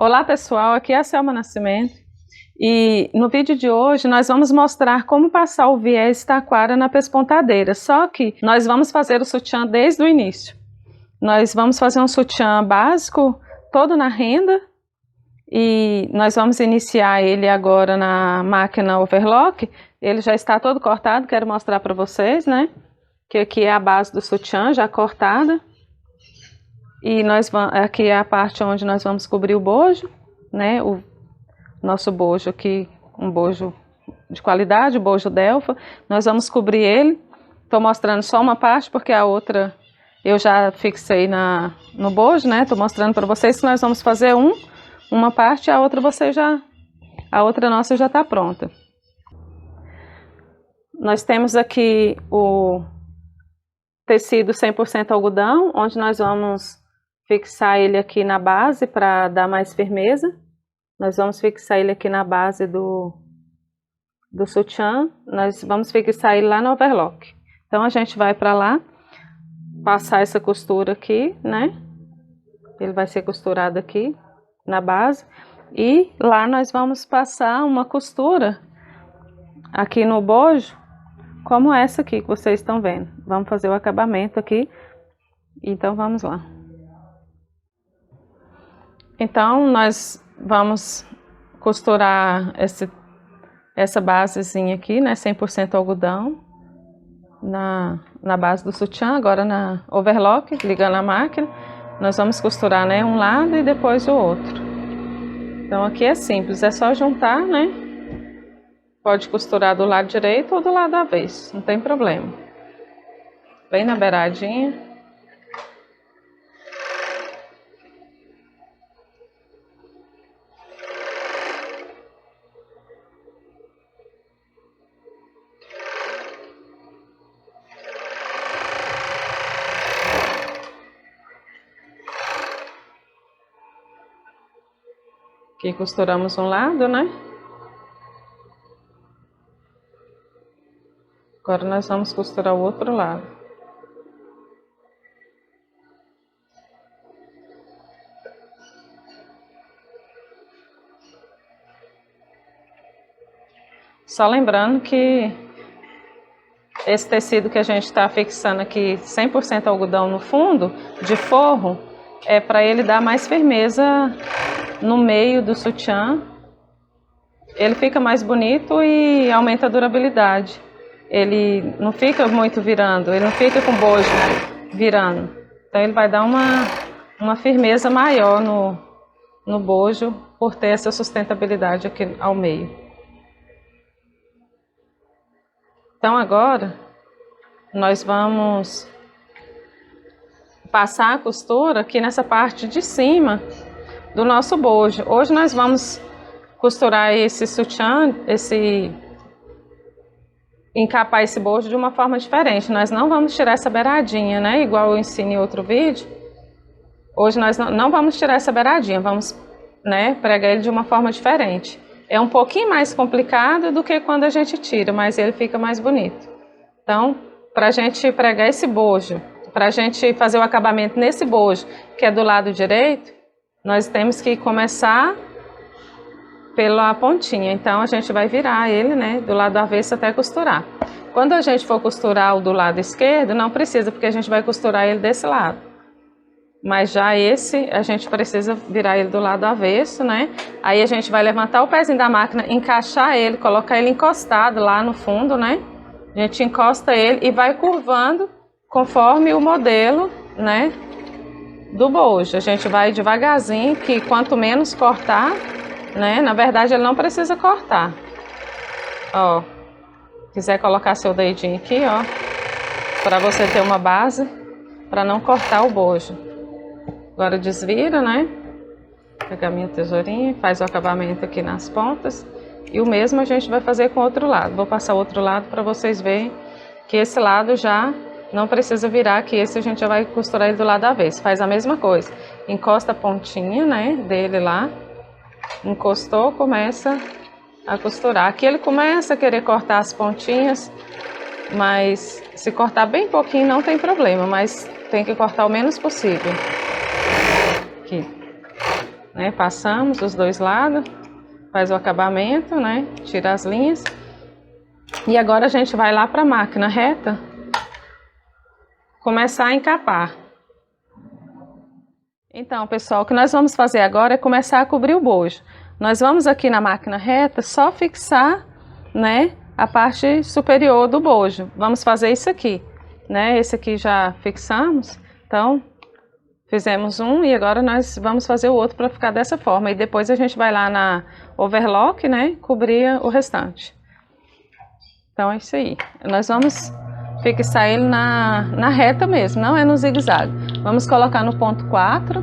Olá pessoal, aqui é a Selma Nascimento e no vídeo de hoje nós vamos mostrar como passar o viés taquara na pespontadeira, só que nós vamos fazer o sutiã desde o início. Nós vamos fazer um sutiã básico, todo na renda, e nós vamos iniciar ele agora na máquina overlock. Ele já está todo cortado, quero mostrar para vocês, né? Que aqui é a base do sutiã já cortada. E aqui é a parte onde nós vamos cobrir o bojo, né? O nosso bojo aqui, um bojo de qualidade, o bojo Delfa. Nós vamos cobrir ele. Estou mostrando só uma parte porque a outra eu já fixei no bojo, né? Estou mostrando para vocês que nós vamos fazer uma parte, a outra a outra nossa já está pronta. Nós temos aqui o tecido 100% algodão, onde nós vamos fixar ele aqui na base para dar mais firmeza. Nós vamos fixar ele aqui na base do sutiã. Nós vamos fixar ele lá no overlock. Então a gente vai para lá, passar essa costura aqui, né? Ele vai ser costurado aqui na base. E lá nós vamos passar uma costura aqui no bojo, como essa aqui que vocês estão vendo. Vamos fazer o acabamento aqui. Então vamos lá. Então, nós vamos costurar essa basezinha aqui, né, 100% algodão, na base do sutiã, agora na overlock, ligando a máquina. Nós vamos costurar, né, um lado e depois o outro. Então, aqui é simples, é só juntar, né, pode costurar do lado direito ou do lado avesso, não tem problema. Bem na beiradinha. Aqui costuramos um lado, né? Agora nós vamos costurar o outro lado. Só lembrando que esse tecido que a gente está fixando aqui, 100% algodão no fundo, de forro, é para ele dar mais firmeza no meio do sutiã. Ele fica mais bonito e aumenta a durabilidade. Ele não fica muito virando, ele não fica com bojo virando. Então ele vai dar uma firmeza maior no bojo, por ter essa sustentabilidade aqui ao meio. Então agora nós vamos passar a costura aqui nessa parte de cima do nosso bojo. Hoje nós vamos costurar esse sutiã, encapar esse bojo de uma forma diferente. Nós não vamos tirar essa beiradinha, né? Igual eu ensino em outro vídeo. Hoje nós não vamos tirar essa beiradinha, vamos, né, pregar ele de uma forma diferente. É um pouquinho mais complicado do que quando a gente tira, mas ele fica mais bonito. Então, para a gente pregar esse bojo, para a gente fazer o acabamento nesse bojo, que é do lado direito, nós temos que começar pela pontinha. Então, a gente vai virar ele, né, do lado avesso até costurar. Quando a gente for costurar o do lado esquerdo, não precisa, porque a gente vai costurar ele desse lado. Mas já esse, a gente precisa virar ele do lado avesso, né? Aí a gente vai levantar o pezinho da máquina, encaixar ele, colocar ele encostado lá no fundo, né? A gente encosta ele e vai curvando conforme o modelo, né, do bojo. A gente vai devagarzinho, que quanto menos cortar, né? Na verdade, ele não precisa cortar. Ó, quiser colocar seu dedinho aqui, ó, para você ter uma base, para não cortar o bojo. Agora desvira, né? Pega a minha tesourinha, faz o acabamento aqui nas pontas. E o mesmo a gente vai fazer com o outro lado. Vou passar o outro lado para vocês verem que esse lado já não precisa virar, que esse a gente já vai costurar ele do lado avesso. Faz a mesma coisa. Encosta a pontinha, né, dele lá. Encostou, começa a costurar. Aqui ele começa a querer cortar as pontinhas, mas se cortar bem pouquinho não tem problema, mas tem que cortar o menos possível. Aqui, né? Passamos dos dois lados, faz o acabamento, né? Tira as linhas. E agora a gente vai lá para a máquina reta, começar a encapar. Então, pessoal, o que nós vamos fazer agora é começar a cobrir o bojo. Nós vamos aqui na máquina reta só fixar, né, a parte superior do bojo. Vamos fazer isso aqui, né? Esse aqui já fixamos, então fizemos um e agora nós vamos fazer o outro para ficar dessa forma. E depois a gente vai lá na overlock, né, cobrir o restante. Então é isso aí. Nós vamos fixar ele na reta mesmo, não é no zigue-zague. Vamos colocar no ponto 4,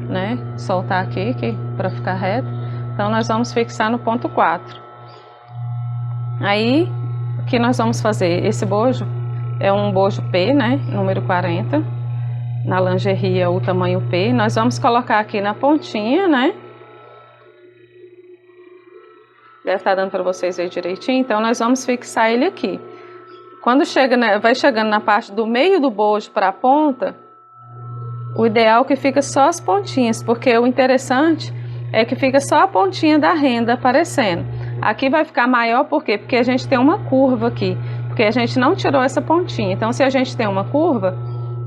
né? Soltar aqui para ficar reto. Então nós vamos fixar no ponto 4. Aí, o que nós vamos fazer? Esse bojo é um bojo P, né? Número 40. Na lingerie é o tamanho P. Nós vamos colocar aqui na pontinha, né? Deve estar dando para vocês verem direitinho. Então nós vamos fixar ele aqui. Quando chega, né, vai chegando na parte do meio do bojo para a ponta, o ideal é que fica só as pontinhas, porque o interessante é que fica só a pontinha da renda aparecendo. Aqui vai ficar maior, por quê? Porque a gente tem uma curva aqui, porque a gente não tirou essa pontinha. Então, se a gente tem uma curva,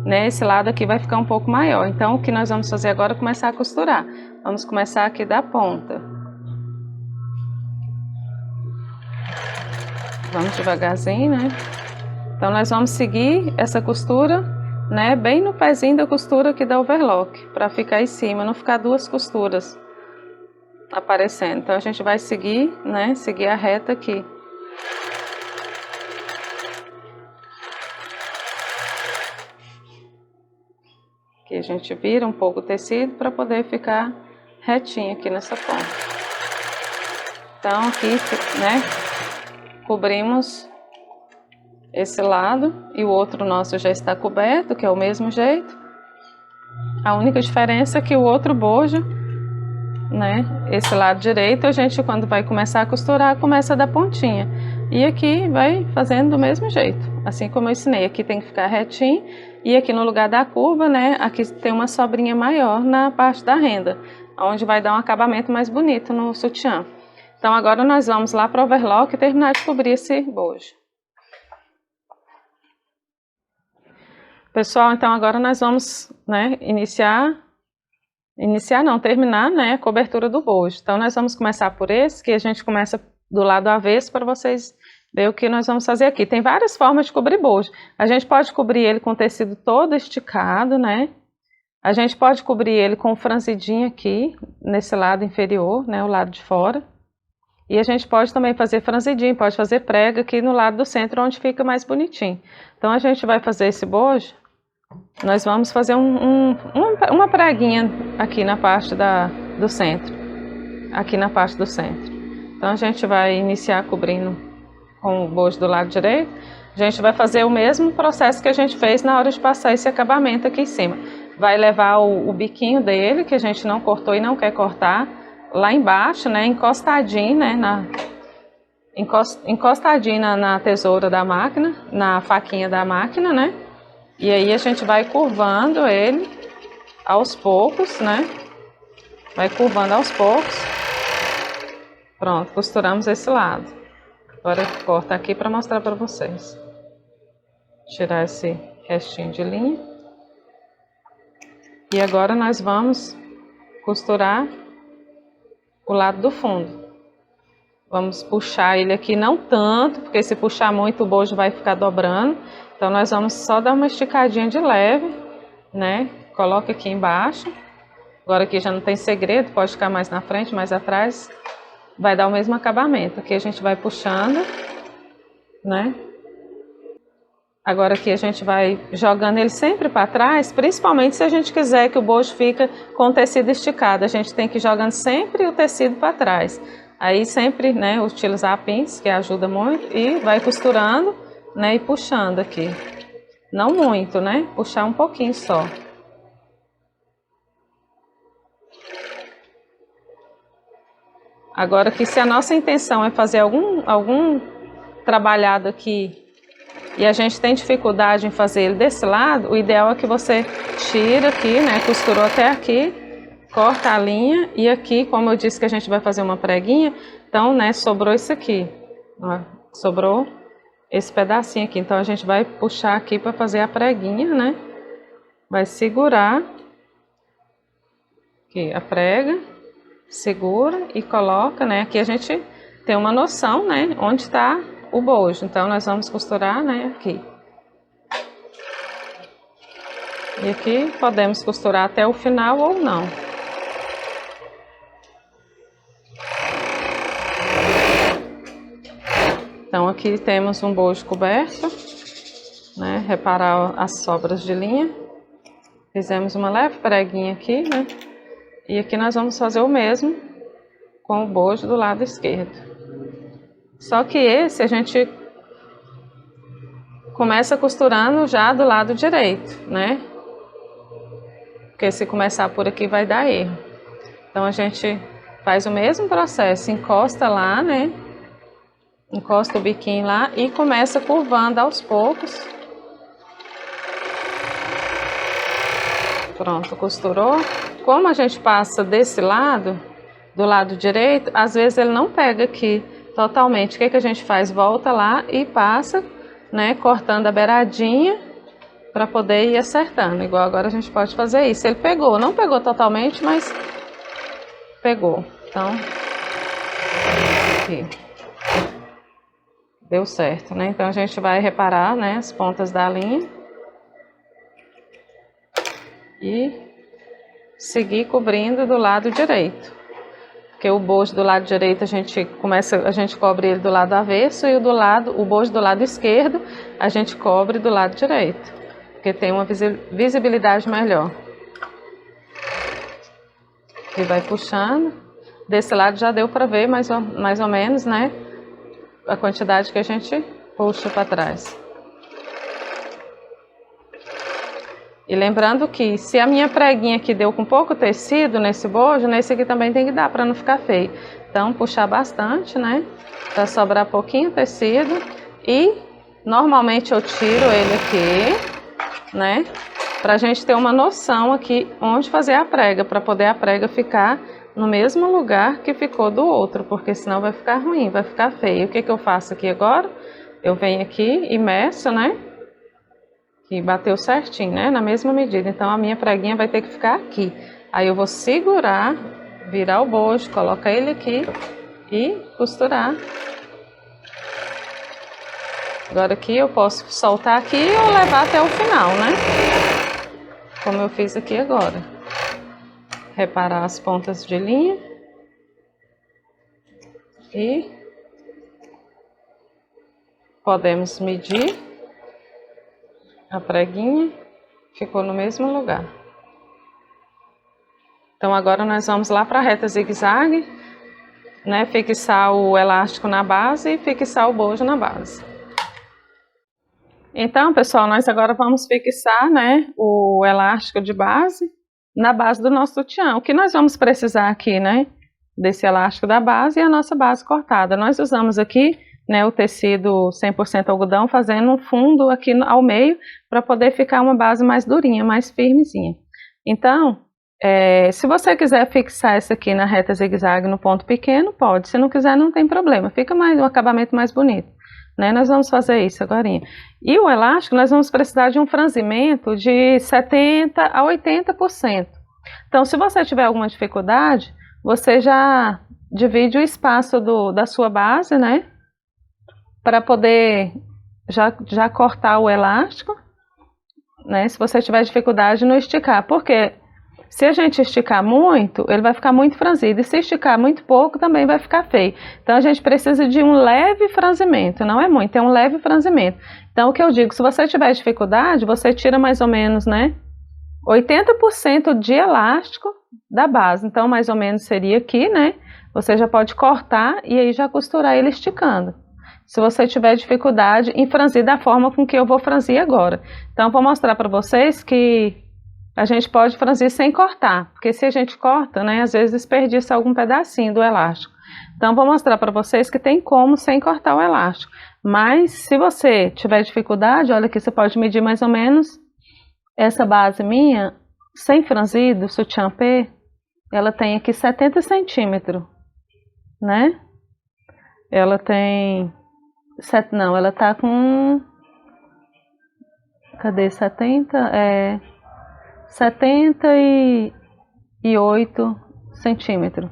né, esse lado aqui vai ficar um pouco maior. Então, o que nós vamos fazer agora é começar a costurar. Vamos começar aqui da ponta. Vamos devagarzinho, né? Então, nós vamos seguir essa costura, né, bem no pezinho da costura aqui da overlock, para ficar em cima, não ficar duas costuras aparecendo. Então, a gente vai seguir, né, seguir a reta aqui. Aqui a gente vira um pouco o tecido para poder ficar retinho aqui nessa ponta. Então, aqui, né, cobrimos esse lado e o outro nosso já está coberto, que é o mesmo jeito. A única diferença é que o outro bojo, né, esse lado direito, a gente quando vai começar a costurar, começa da pontinha. E aqui vai fazendo do mesmo jeito, assim como eu ensinei. Aqui tem que ficar retinho e aqui no lugar da curva, né, aqui tem uma sobrinha maior na parte da renda, onde vai dar um acabamento mais bonito no sutiã. Então agora nós vamos lá para o overlock e terminar de cobrir esse bojo. Pessoal, então agora nós vamos, né, terminar, né, a cobertura do bojo. Então nós vamos começar por esse, que a gente começa do lado avesso para vocês verem o que nós vamos fazer aqui. Tem várias formas de cobrir bojo. A gente pode cobrir ele com o tecido todo esticado, né? A gente pode cobrir ele com franzidinho aqui, nesse lado inferior, né, o lado de fora. E a gente pode também fazer franzidinho, pode fazer prega aqui no lado do centro, onde fica mais bonitinho. Então a gente vai fazer esse bojo. Nós vamos fazer uma preguinha aqui na parte do centro. Aqui na parte do centro. Então a gente vai iniciar cobrindo com o bojo do lado direito. A gente vai fazer o mesmo processo que a gente fez na hora de passar esse acabamento aqui em cima. Vai levar o biquinho dele, que a gente não cortou e não quer cortar, lá embaixo, né, encostadinho, né, encostadinho na tesoura da máquina, na faquinha da máquina, né? E aí a gente vai curvando ele aos poucos, né? Vai curvando aos poucos. Pronto, costuramos esse lado. Agora eu corto aqui para mostrar para vocês. Tirar esse restinho de linha. E agora nós vamos costurar o lado do fundo. Vamos puxar ele aqui, não tanto, porque se puxar muito o bojo vai ficar dobrando. Então nós vamos só dar uma esticadinha de leve, né? Coloca aqui embaixo. Agora aqui já não tem segredo, pode ficar mais na frente, mais atrás. Vai dar o mesmo acabamento. Aqui a gente vai puxando, né? Agora aqui a gente vai jogando ele sempre para trás, principalmente se a gente quiser que o bojo fique com o tecido esticado. A gente tem que ir jogando sempre o tecido para trás. Aí sempre, né, utilizar pinça, que ajuda muito, e vai costurando, né, e puxando aqui. Não muito, né? Puxar um pouquinho só. Agora que se a nossa intenção é fazer algum trabalhado aqui e a gente tem dificuldade em fazer ele desse lado, o ideal é que você tira aqui, né, costurou até aqui, corta a linha e aqui, como eu disse que a gente vai fazer uma preguinha, então, né, sobrou isso aqui, ó, sobrou esse pedacinho aqui. Então, a gente vai puxar aqui para fazer a preguinha, né? Vai segurar aqui a prega, segura e coloca, né? Aqui a gente tem uma noção, né, onde está o bojo. Então, nós vamos costurar, né, aqui. E aqui podemos costurar até o final ou não. Então, aqui temos um bojo coberto, né? Reparar as sobras de linha. Fizemos uma leve preguinha aqui, né? E aqui nós vamos fazer o mesmo com o bojo do lado esquerdo. Só que esse a gente começa costurando já do lado direito, né? Porque se começar por aqui vai dar erro. Então, a gente faz o mesmo processo, encosta lá, né? Encosta o biquinho lá e começa curvando aos poucos. Pronto, costurou. Como a gente passa desse lado, do lado direito, às vezes ele não pega aqui totalmente. O que a gente faz? Volta lá e passa, né, cortando a beiradinha para poder ir acertando. Igual agora a gente pode fazer isso. Ele pegou, não pegou totalmente, mas pegou. Então, aqui. Deu certo, né? Então, a gente vai reparar, né, as pontas da linha e seguir cobrindo do lado direito. Porque o bojo do lado direito a gente cobre ele do lado avesso e o bojo do lado esquerdo a gente cobre do lado direito, porque tem uma visibilidade melhor. E vai puxando. Desse lado já deu para ver mais ou menos, né, a quantidade que a gente puxa para trás. E lembrando que se a minha preguinha aqui deu com pouco tecido nesse bojo, nesse aqui também tem que dar para não ficar feio. Então, puxar bastante, né, para sobrar pouquinho tecido. E normalmente eu tiro ele aqui, né, para a gente ter uma noção aqui onde fazer a prega, para poder a prega ficar no mesmo lugar que ficou do outro, porque senão vai ficar ruim, vai ficar feio. O que eu faço aqui agora? Eu venho aqui e meço, né? Que bateu certinho, né? Na mesma medida. Então, a minha preguinha vai ter que ficar aqui. Aí eu vou segurar, virar o bojo, colocar ele aqui e costurar. Agora aqui eu posso soltar aqui ou levar até o final, né? Como eu fiz aqui agora. Reparar as pontas de linha e podemos medir a preguinha, ficou no mesmo lugar. Então agora nós vamos lá para a reta zigue-zague, né, fixar o elástico na base e fixar o bojo na base. Então, pessoal, nós agora vamos fixar, né, o elástico de base na base do nosso sutiã. O que nós vamos precisar aqui, né, desse elástico da base e a nossa base cortada. Nós usamos aqui, né, o tecido 100% algodão, fazendo um fundo aqui ao meio para poder ficar uma base mais durinha, mais firmezinha. Então, se você quiser fixar essa aqui na reta zigue-zague no ponto pequeno, pode. Se não quiser, não tem problema. Fica um acabamento mais bonito. Né? Nós vamos fazer isso agora. E o elástico, nós vamos precisar de um franzimento de 70% a 80%. Então, se você tiver alguma dificuldade, você já divide o espaço da sua base, né? Para poder já cortar o elástico, né? Se você tiver dificuldade no esticar. Porque se a gente esticar muito, ele vai ficar muito franzido. E se esticar muito pouco, também vai ficar feio. Então, a gente precisa de um leve franzimento. Não é muito, é um leve franzimento. Então, o que eu digo, se você tiver dificuldade, você tira mais ou menos, né, 80% de elástico da base. Então, mais ou menos seria aqui, né? Você já pode cortar e aí já costurar ele esticando. Se você tiver dificuldade em franzir da forma com que eu vou franzir agora. Então, vou mostrar para vocês que a gente pode franzir sem cortar, porque se a gente corta, né, às vezes desperdiça algum pedacinho do elástico. Então, vou mostrar para vocês que tem como sem cortar o elástico. Mas, se você tiver dificuldade, olha aqui, você pode medir mais ou menos essa base minha, sem franzido, sutiã P, ela tem aqui 70 centímetros, né? Ela tem... Não, ela tá com... Cadê? 70? 78 centímetros.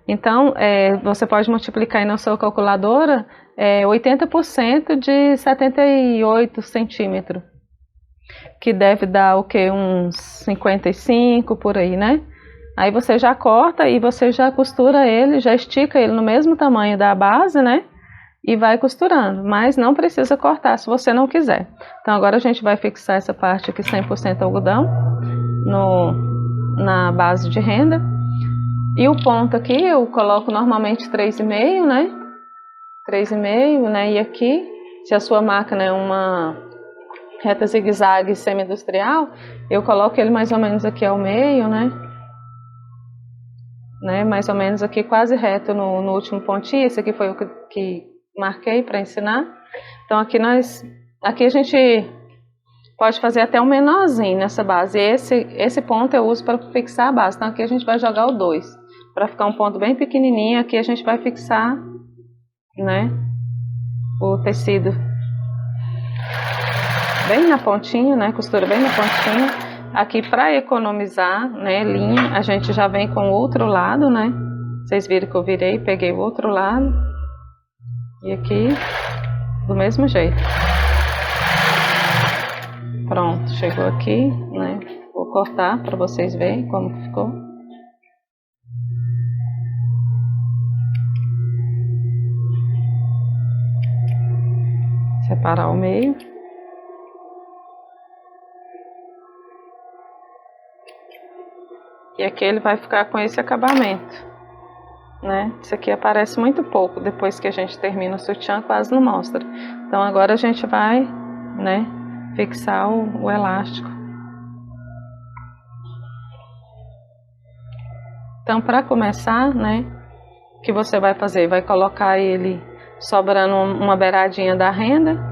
Então, você pode multiplicar aí na sua calculadora 80% de 78 centímetros. Que deve dar o quê? Uns 55 por aí, né? Aí você já corta e você já costura ele, já estica ele no mesmo tamanho da base, né? E vai costurando, mas não precisa cortar se você não quiser. Então agora a gente vai fixar essa parte aqui 100% algodão na base de renda. E o ponto aqui eu coloco normalmente 3,5, né? 3,5, né? E aqui, se a sua máquina é uma reta zigue-zague semi-industrial, eu coloco ele mais ou menos aqui ao meio, né? Mais ou menos aqui quase reto no último pontinho. Esse aqui foi o que marquei para ensinar. Então aqui a gente pode fazer até um menorzinho nessa base. Esse ponto eu uso para fixar a base. Então aqui a gente vai jogar o 2 para ficar um ponto bem pequenininho. Aqui a gente vai fixar, né, o tecido bem na pontinha, né, costura bem na pontinha. Aqui para economizar, né, linha, a gente já vem com o outro lado, né? Vocês viram que eu virei, peguei o outro lado. E aqui, do mesmo jeito. Pronto, chegou aqui, né? Vou cortar para vocês verem como que ficou. Separar o meio. E aqui ele vai ficar com esse acabamento, né? Isso aqui aparece muito pouco, depois que a gente termina o sutiã, quase não mostra. Então agora a gente vai, né, fixar o elástico. Então para começar, né, o que você vai fazer? Vai colocar ele sobrando uma beiradinha da renda,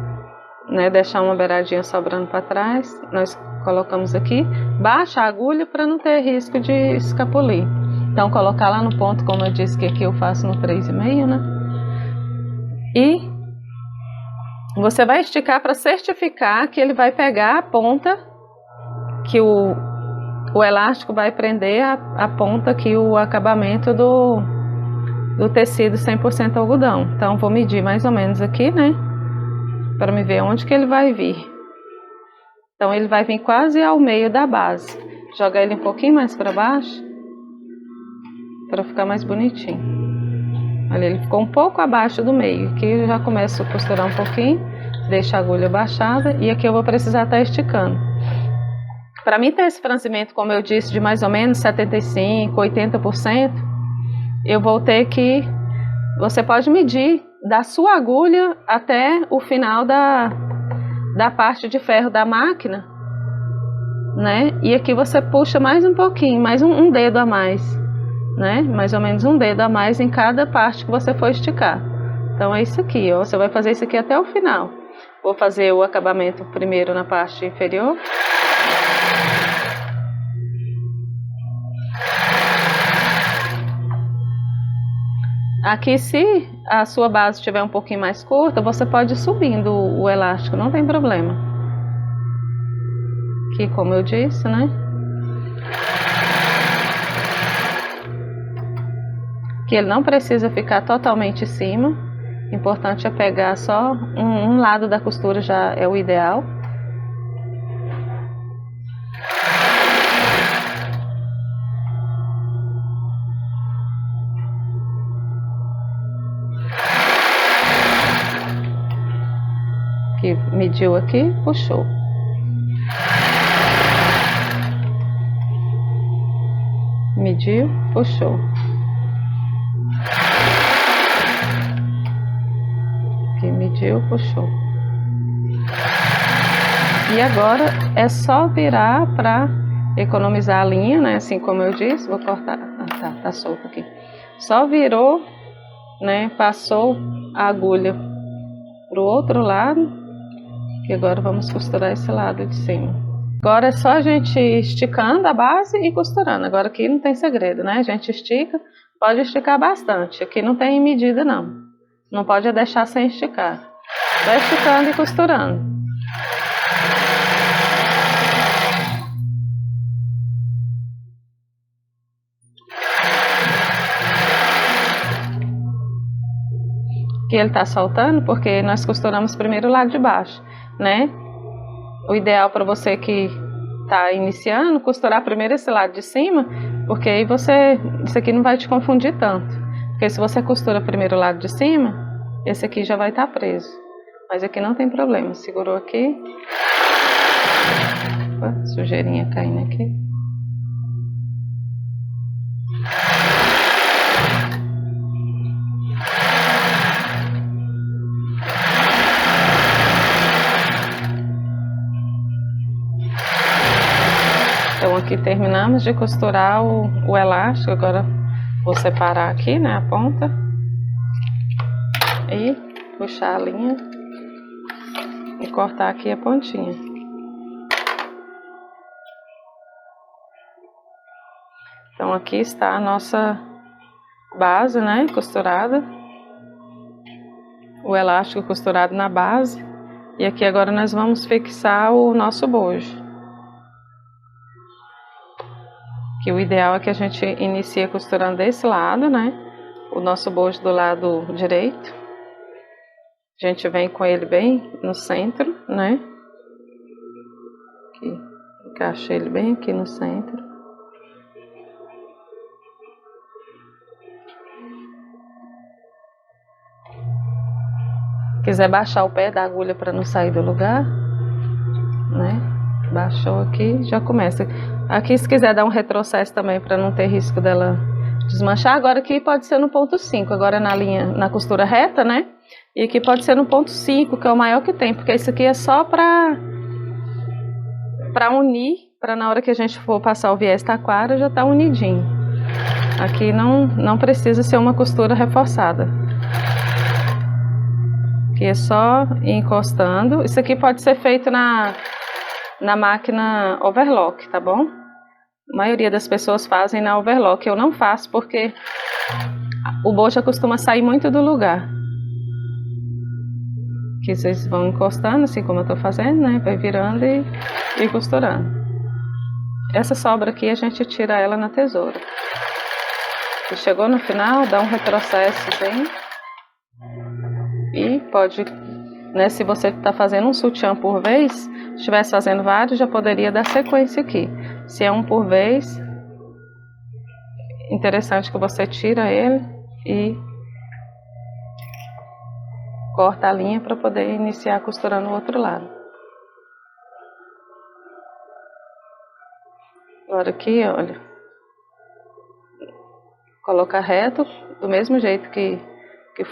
né, deixar uma beiradinha sobrando para trás. Nós colocamos aqui, baixa a agulha para não ter risco de escapulir. Então colocar lá no ponto, como eu disse que aqui eu faço no 3,5, né? E você vai esticar para certificar que ele vai pegar a ponta, que o elástico vai prender a ponta aqui, o acabamento do tecido 100% algodão. Então vou medir mais ou menos aqui, né? Para me ver onde que ele vai vir. Então ele vai vir quase ao meio da base. Joga ele um pouquinho mais para baixo, para ficar mais bonitinho. Olha, ele ficou um pouco abaixo do meio. Aqui eu já começo a costurar um pouquinho, deixo a agulha baixada e aqui eu vou precisar estar esticando. Para mim ter esse franzimento, como eu disse, de mais ou menos 75%, 80%, eu vou ter que... Você pode medir da sua agulha até o final da parte de ferro da máquina, né? E aqui você puxa mais um pouquinho, mais um dedo a mais, né? Mais ou menos um dedo a mais em cada parte que você for esticar. Então é isso aqui, ó. Você vai fazer isso aqui até o final. Vou fazer o acabamento primeiro na parte inferior. Aqui, se a sua base estiver um pouquinho mais curta, você pode ir subindo o elástico, não tem problema. Aqui, como eu disse, né? Que ele não precisa ficar totalmente em cima. O importante é pegar só um lado da costura, já é o ideal. Que mediu aqui, puxou. Mediu, puxou. Aqui mediu, puxou. E agora é só virar para economizar a linha, né? Assim como eu disse, vou cortar. Ah, tá solto aqui. Só virou, né? Passou a agulha pro outro lado. E agora vamos costurar esse lado de cima. Agora é só a gente esticando a base e costurando. Agora aqui não tem segredo, né? A gente estica, pode esticar bastante. Aqui não tem medida não. Não pode deixar sem esticar. Vai esticando e costurando. Aqui ele tá soltando porque nós costuramos primeiro o lado de baixo, né? O ideal para você que tá iniciando, costurar primeiro esse lado de cima, porque aí isso aqui não vai te confundir tanto. Porque se você costura primeiro o lado de cima, esse aqui já vai estar preso. Mas aqui não tem problema, segurou aqui. Opa, sujeirinha caindo aqui. Então aqui terminamos de costurar o elástico, agora vou separar aqui, né, a ponta e puxar a linha e cortar aqui a pontinha. Então aqui está a nossa base, né, costurada, o elástico costurado na base, e aqui agora nós vamos fixar o nosso bojo. Que o ideal é que a gente inicie costurando desse lado, né? O nosso bojo do lado direito. A gente vem com ele bem no centro, né? Aqui, encaixa ele bem aqui no centro. Quiser baixar o pé da agulha para não sair do lugar, né? Baixou aqui, já começa. Aqui se quiser dar um retrocesso também para não ter risco dela desmanchar. Agora aqui pode ser no ponto 5, agora na linha, na costura reta, né? E aqui pode ser no ponto 5, que é o maior que tem, porque isso aqui é só para unir, para na hora que a gente for passar o viés taquara já tá unidinho. Aqui não precisa ser uma costura reforçada. Aqui é só ir encostando. Isso aqui pode ser feito na máquina overlock, tá bom? A maioria das pessoas fazem na overlock. Eu não faço porque o bojo costuma sair muito do lugar. Aqui vocês vão encostando, assim como eu tô fazendo, né? Vai virando e costurando. Essa sobra aqui a gente tira ela na tesoura. E chegou no final, dá um retrocesso assim. E pode, né? Se você tá fazendo um sutiã por vez, se estivesse fazendo vários, já poderia dar sequência aqui. Se é um por vez, interessante que você tira ele e corta a linha para poder iniciar costurando o outro lado. Agora aqui, olha, coloca reto, do mesmo jeito que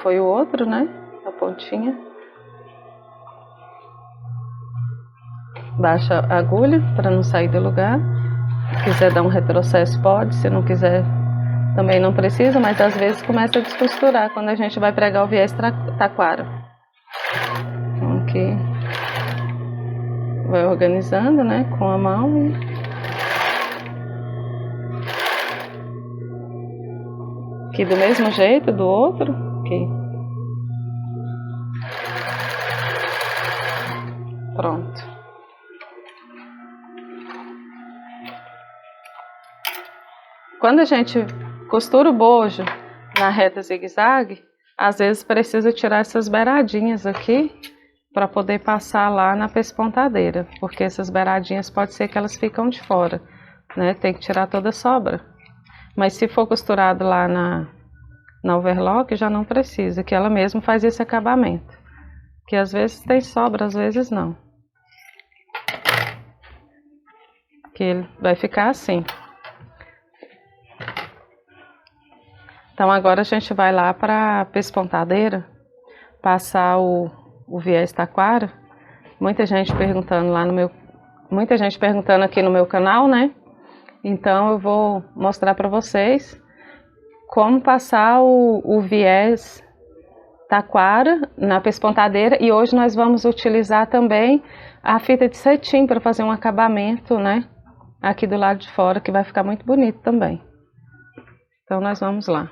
foi o outro, né? A pontinha. Baixa a agulha para não sair do lugar. Se quiser dar um retrocesso pode, se não quiser também não precisa, mas às vezes começa a descosturar quando a gente vai pregar o viés taquara. Então aqui vai organizando, né, com a mão e aqui do mesmo jeito do outro, aqui. Pronto. Quando a gente costura o bojo na reta zigue-zague, às vezes precisa tirar essas beiradinhas aqui para poder passar lá na pespontadeira, porque essas beiradinhas pode ser que elas ficam de fora, né? Tem que tirar toda a sobra. Mas se for costurado lá na overlock, já não precisa, que ela mesma faz esse acabamento. Que às vezes tem sobra, às vezes não. Que ele vai ficar assim. Então agora a gente vai lá para a pespontadeira, passar o viés taquara. Muita gente perguntando muita gente perguntando aqui no meu canal, né? Então eu vou mostrar para vocês como passar o viés taquara na pespontadeira, e hoje nós vamos utilizar também a fita de cetim para fazer um acabamento, né? Aqui do lado de fora, que vai ficar muito bonito também. Então nós vamos lá.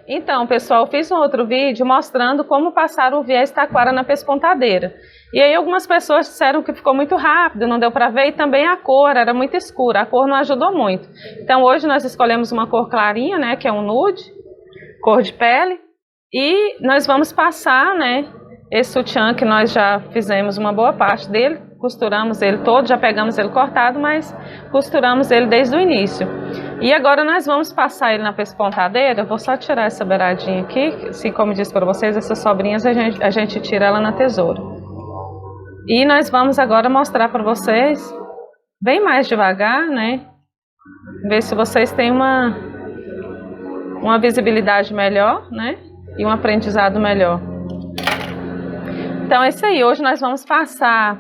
Então, pessoal, fiz um outro vídeo mostrando como passar o viés taquara na pespontadeira. E aí algumas pessoas disseram que ficou muito rápido, não deu para ver, e também a cor era muito escura, a cor não ajudou muito. Então hoje nós escolhemos uma cor clarinha, né, que é um nude, cor de pele, e nós vamos passar, né, esse sutiã que nós já fizemos uma boa parte dele, costuramos ele todo, já pegamos ele cortado, mas costuramos ele desde o início. E agora nós vamos passar ele na pespontadeira. Vou só tirar essa beiradinha aqui, assim como disse para vocês, essas sobrinhas a gente tira ela na tesoura. E nós vamos agora mostrar para vocês, bem mais devagar, né? Ver se vocês têm uma visibilidade melhor, né? E um aprendizado melhor. Então é isso aí, hoje nós vamos passar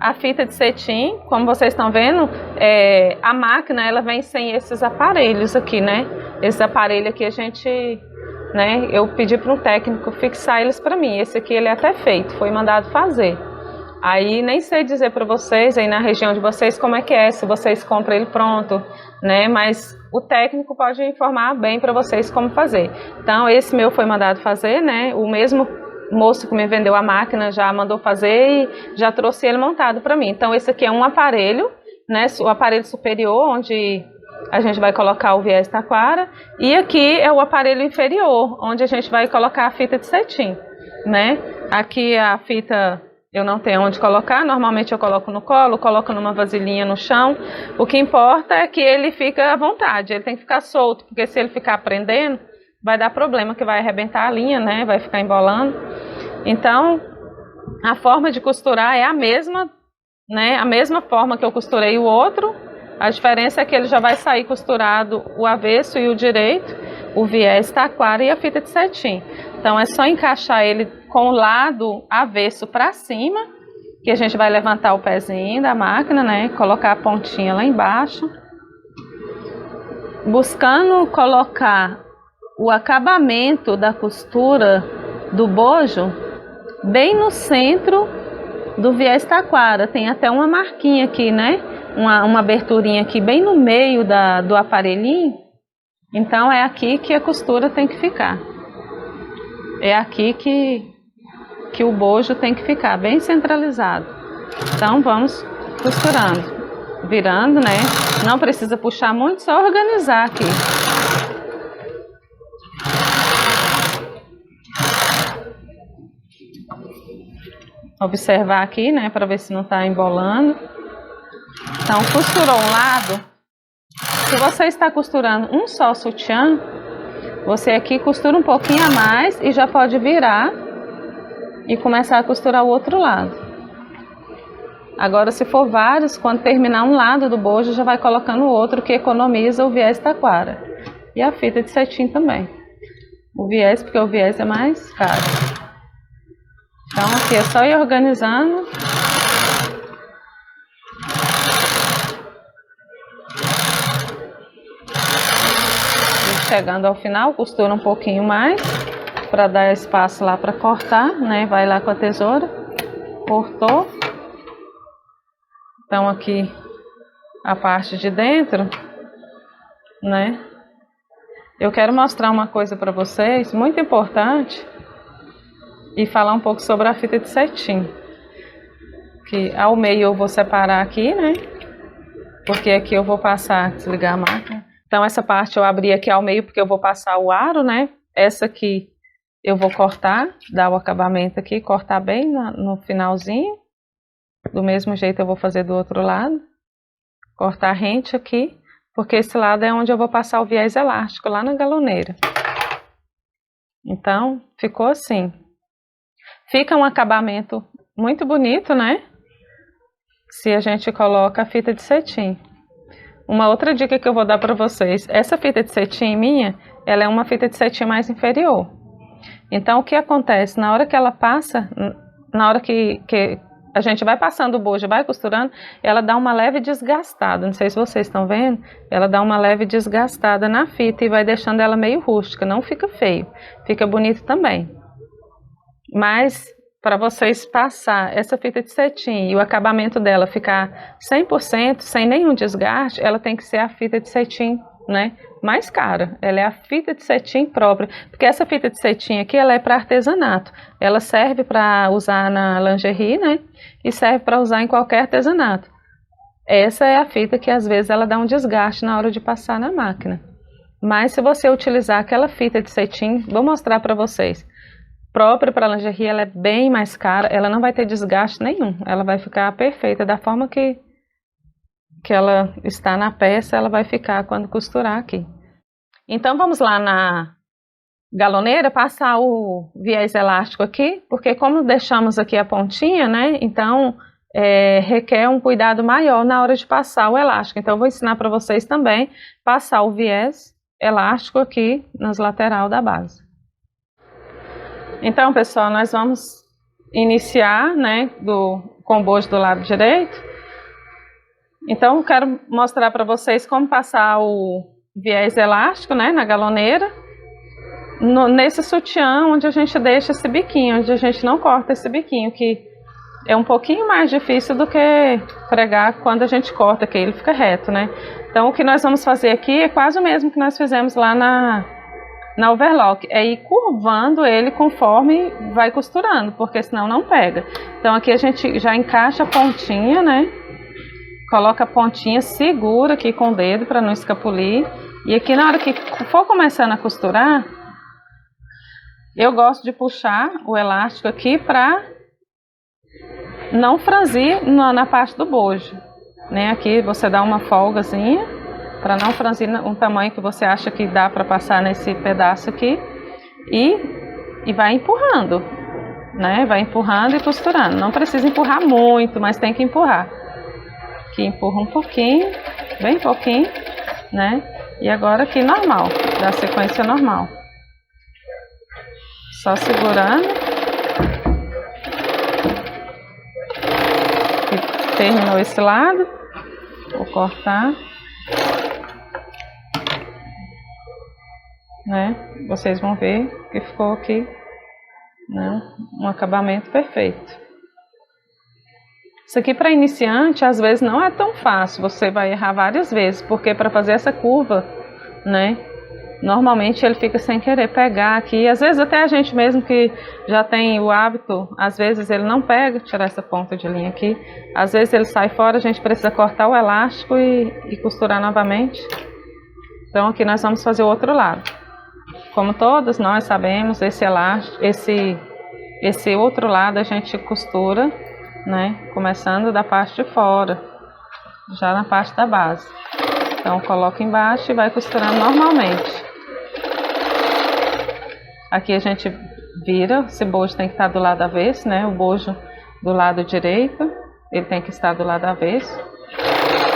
a fita de cetim. Como vocês estão vendo, a máquina ela vem sem esses aparelhos aqui, né? Esse aparelho aqui a gente, né? Eu pedi para um técnico fixar eles para mim. Esse aqui ele é até feito, foi mandado fazer. Aí nem sei dizer para vocês aí na região de vocês como é que é, se vocês compram ele pronto, né? Mas o técnico pode informar bem para vocês como fazer. Então esse meu foi mandado fazer, né? O mesmo moço que me vendeu a máquina já mandou fazer e já trouxe ele montado para mim. Então esse aqui é um aparelho, né, o aparelho superior, onde a gente vai colocar o viés taquara, e aqui é o aparelho inferior, onde a gente vai colocar a fita de cetim, né. Aqui a fita eu não tenho onde colocar, normalmente eu coloco no colo, coloco numa vasilhinha no chão. O que importa é que ele fica à vontade, ele tem que ficar solto, porque se ele ficar prendendo, vai dar problema, que vai arrebentar a linha, né? Vai ficar embolando. Então, a forma de costurar é a mesma, né? A mesma forma que eu costurei o outro. A diferença é que ele já vai sair costurado o avesso e o direito, o viés taquara e a fita de cetim. Então, é só encaixar ele com o lado avesso para cima, que a gente vai levantar o pezinho da máquina, né? Colocar a pontinha lá embaixo. Buscando colocar o acabamento da costura do bojo bem no centro do viés taquara. Tem até uma marquinha aqui, né? Uma aberturinha aqui bem no meio do aparelhinho. Então é aqui que a costura tem que ficar. É aqui que o bojo tem que ficar bem centralizado. Então vamos costurando, virando, né? Não precisa puxar muito, só organizar aqui. Observar aqui, né, para ver se não está embolando. Então, costurou um lado. Se você está costurando um só sutiã, você aqui costura um pouquinho a mais e já pode virar e começar a costurar o outro lado. Agora, se for vários, quando terminar um lado do bojo, já vai colocando o outro, que economiza o viés taquara. E a fita de cetim também. O viés, porque o viés é mais caro. Então aqui é só ir organizando. E chegando ao final, costura um pouquinho mais, para dar espaço lá para cortar, né? Vai lá com a tesoura, cortou. Então aqui a parte de dentro, né? Eu quero mostrar uma coisa para vocês, muito importante. E falar um pouco sobre a fita de cetim. Que ao meio eu vou separar aqui, né? Porque aqui eu vou passar, desligar a máquina. Então essa parte eu abri aqui ao meio porque eu vou passar o aro, né? Essa aqui eu vou cortar, dar o acabamento aqui, cortar bem no finalzinho. Do mesmo jeito eu vou fazer do outro lado. Cortar rente aqui, porque esse lado é onde eu vou passar o viés elástico, lá na galoneira. Então, ficou assim. Fica um acabamento muito bonito, né? Se a gente coloca a fita de cetim. Uma outra dica que eu vou dar para vocês. Essa fita de cetim minha, ela é uma fita de cetim mais inferior. Então, o que acontece? Na hora que ela passa, na hora que a gente vai passando o bojo, vai costurando, ela dá uma leve desgastada, não sei se vocês estão vendo, ela dá uma leve desgastada na fita e vai deixando ela meio rústica, não fica feio, fica bonito também. Mas para vocês passar essa fita de cetim e o acabamento dela ficar 100%, sem nenhum desgaste, ela tem que ser a fita de cetim, né, mais cara. Ela é a fita de cetim própria, porque essa fita de cetim aqui, ela é para artesanato. Ela serve para usar na lingerie, né, e serve para usar em qualquer artesanato. Essa é a fita que às vezes ela dá um desgaste na hora de passar na máquina. Mas se você utilizar aquela fita de cetim, vou mostrar para vocês, própria para lingerie, ela é bem mais cara, ela não vai ter desgaste nenhum, ela vai ficar perfeita da forma que ela está na peça, ela vai ficar quando costurar aqui. Então vamos lá na galoneira passar o viés elástico aqui, porque como deixamos aqui a pontinha, né, então requer um cuidado maior na hora de passar o elástico. Então eu vou ensinar para vocês também passar o viés elástico aqui nas lateral da base. Então, pessoal, nós vamos iniciar, né, com o bojo do lado direito. Então, eu quero mostrar para vocês como passar o viés elástico, né, na galoneira, nesse sutiã onde a gente deixa esse biquinho, onde a gente não corta esse biquinho, que é um pouquinho mais difícil do que pregar quando a gente corta, que ele fica reto, né. Então, o que nós vamos fazer aqui é quase o mesmo que nós fizemos lá na overlock, é ir curvando ele conforme vai costurando, porque senão não pega. Então aqui a gente já encaixa a pontinha, né? Coloca a pontinha, segura aqui com o dedo para não escapulir. E aqui na hora que for começando a costurar, eu gosto de puxar o elástico aqui para não franzir na parte do bojo, né? Aqui você dá uma folgazinha para não franzir um tamanho que você acha que dá para passar nesse pedaço aqui, e vai empurrando, né? Vai empurrando e costurando. Não precisa empurrar muito, mas tem que empurrar. Aqui empurra um pouquinho, bem pouquinho, né? E agora aqui normal, da sequência normal. Só segurando. E terminou esse lado. Vou cortar. Né? Vocês vão ver que ficou aqui, né, um acabamento perfeito. Isso aqui para iniciante às vezes não é tão fácil, você vai errar várias vezes, porque para fazer essa curva, né, normalmente ele fica sem querer pegar aqui, às vezes até a gente mesmo que já tem o hábito, às vezes ele não pega, tirar essa ponta de linha aqui, às vezes ele sai fora, a gente precisa cortar o elástico e costurar novamente. Então aqui nós vamos fazer o outro lado. Como todos nós sabemos, esse elástico, esse outro lado a gente costura, né, começando da parte de fora, já na parte da base. Então coloca embaixo e vai costurando normalmente. Aqui a gente vira, esse bojo tem que estar do lado avesso, né, o bojo do lado direito, ele tem que estar do lado avesso.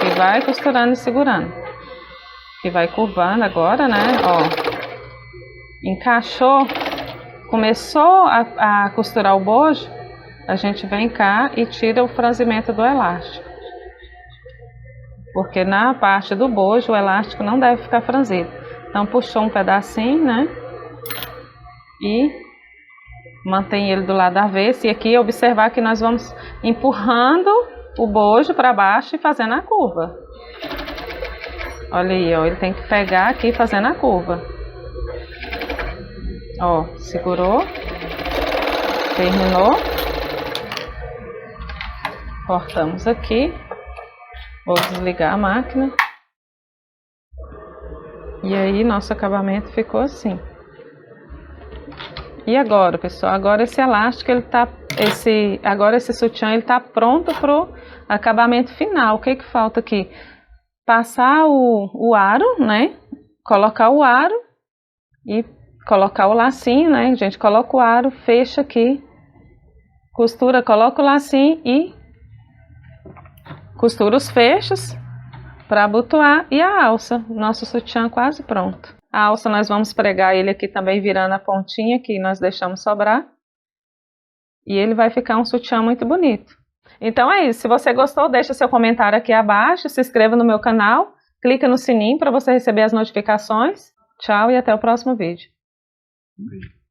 E vai costurando e segurando. Que vai curvando agora, né, ó. Encaixou, começou a costurar o bojo, a gente vem cá e tira o franzimento do elástico. Porque na parte do bojo o elástico não deve ficar franzido. Então puxou um pedacinho, né? E mantém ele do lado avesso. E aqui observar que nós vamos empurrando o bojo para baixo e fazendo a curva. Olha aí, ó, ele tem que pegar aqui fazendo a curva. Ó, segurou, terminou, cortamos aqui, vou desligar a máquina, e aí nosso acabamento ficou assim. E agora, pessoal, agora esse elástico, agora esse sutiã, ele tá pronto pro acabamento final. O que que falta aqui? Passar o aro, né, colocar o aro e colocar o lacinho, né? A gente coloca o aro, fecha aqui, costura, coloca o lacinho e costura os fechos para abotoar e a alça. Nosso sutiã quase pronto. A alça nós vamos pregar ele aqui também virando a pontinha que nós deixamos sobrar. E ele vai ficar um sutiã muito bonito. Então é isso, se você gostou, deixa seu comentário aqui abaixo, se inscreva no meu canal, clica no sininho para você receber as notificações. Tchau e até o próximo vídeo. Um beijo.